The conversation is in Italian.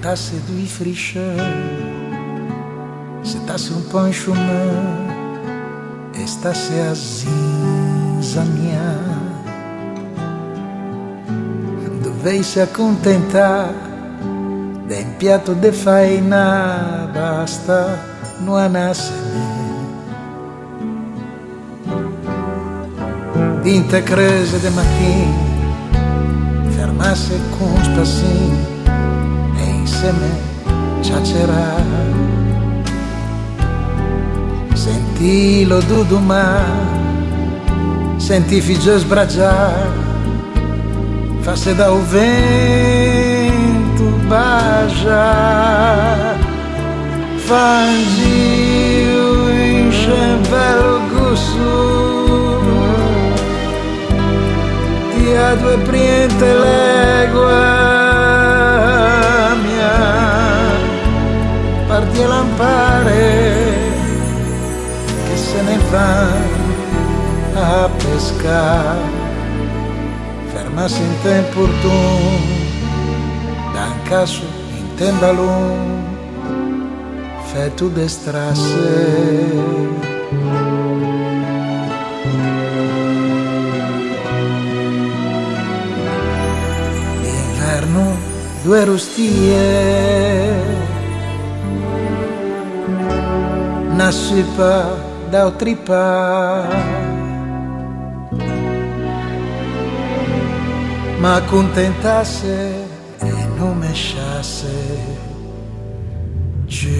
tasse du fricheur, se tasse un po' in chemin e stasse a zinzania, dovesse accontentare d'un piatto de faina, basta non anassene dinte crese de mattin, fermasse con spassin e insieme ciacerà. Sentì lo dudumà, sentì figlio sbragiar, fasse da un vento bagia, fangi un cervello gusso, ti ha due priente legua mia, parti a lampare, se ne va a pescar, fermarsi in tempo opportuno, da un caso in tendalun, fetu destrasse. D'inverno due rustie, una supa da tripa, ma accontentasse e non mesciasse giù.